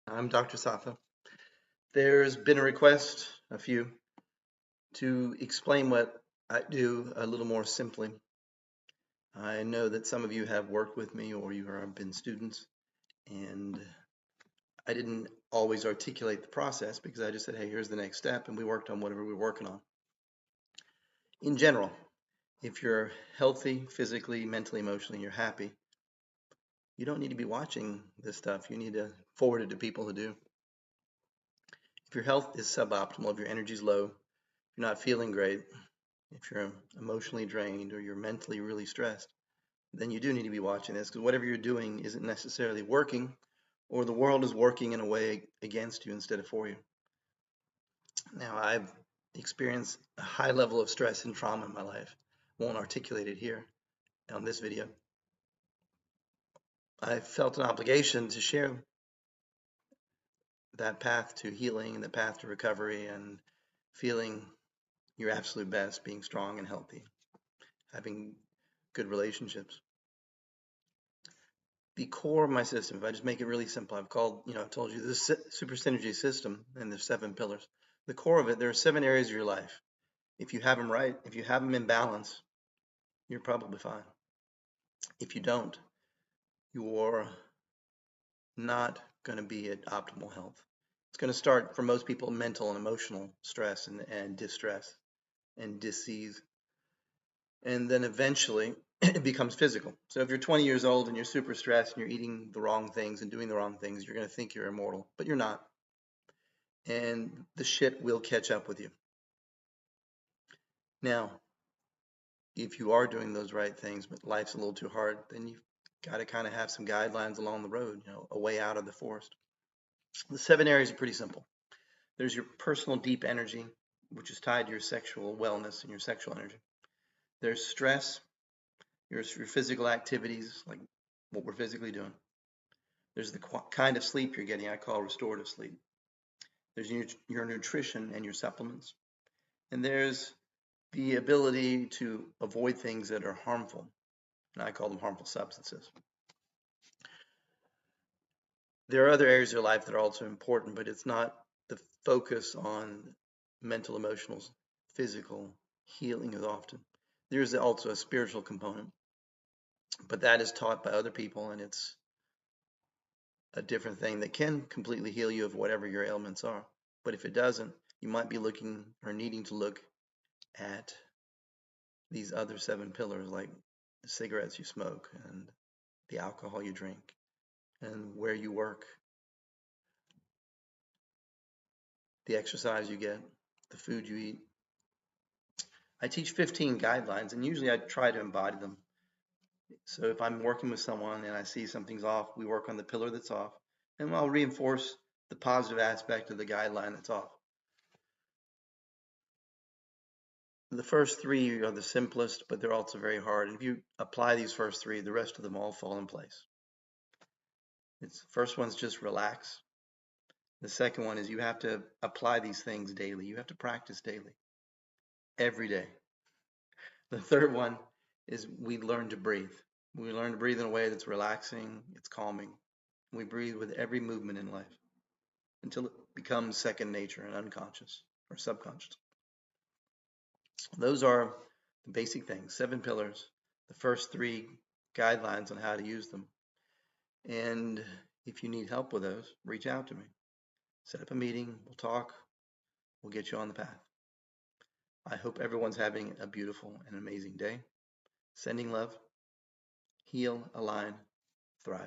I'm Dr. Sattva. There's been a request, a few, to explain what I do a little more simply. I know that some of you have worked with me or you have been students, and I didn't always articulate the process because I just said, hey, here's the next step, and we worked on whatever we were working on. In general, if you're healthy, physically, mentally, emotionally, you're happy, you don't need to be watching this stuff. You need to forward it to people who do. If your health is suboptimal, if your energy is low, if you're not feeling great, if you're emotionally drained or you're mentally really stressed, then you do need to be watching this because whatever you're doing isn't necessarily working, or the world is working in a way against you instead of for you. Now, I've experienced a high level of stress and trauma in my life. Won't articulate it here on this video. I felt an obligation to share that path to healing and the path to recovery and feeling your absolute best, being strong and healthy, having good relationships. The core of my system, if I just make it really simple, I've told you this super synergy system, and there's 7 pillars. The core of it, there are 7 areas of your life. If you have them right, if you have them in balance, you're probably fine. If you don't, you're not going to be at optimal health. It's going to start for most people mental and emotional stress and distress and disease. And then eventually it becomes physical. So if you're 20 years old and you're super stressed and you're eating the wrong things and doing the wrong things, you're going to think you're immortal, but you're not. And the shit will catch up with you. Now, if you are doing those right things, but life's a little too hard, then you've got to kind of have some guidelines along the road, a way out of the forest. The 7 areas are pretty simple. There's your personal deep energy, which is tied to your sexual wellness and your sexual energy. There's stress, your physical activities, like what we're physically doing. There's the kind of sleep you're getting, I call restorative sleep. There's your nutrition and your supplements. And there's the ability to avoid things that are harmful, and I call them harmful substances. There are other areas of your life that are also important, but it's not the focus on mental, emotional, physical healing as often. There's also a spiritual component, but that is taught by other people, and it's a different thing that can completely heal you of whatever your ailments are. But if it doesn't, you might be looking or needing to look at these other 7 pillars, like the cigarettes you smoke and the alcohol you drink and where you work, the exercise you get, the food you eat. I teach 15 guidelines, and usually I try to embody them. So if I'm working with someone and I see something's off, we work on the pillar that's off, and I'll reinforce the positive aspect of the guideline that's off. The first 3 are the simplest, but they're also very hard. And if you apply these first 3, the rest of them all fall in place. The first one's just relax. The second one is you have to apply these things daily. You have to practice daily, every day. The third one is we learn to breathe. We learn to breathe in a way that's relaxing, it's calming. We breathe with every movement in life until it becomes second nature and unconscious or subconscious. Those are the basic things, 7 pillars, the first 3 guidelines on how to use them. And if you need help with those, reach out to me. Set up a meeting, we'll talk, we'll get you on the path. I hope everyone's having a beautiful and amazing day. Sending love, heal, align, thrive.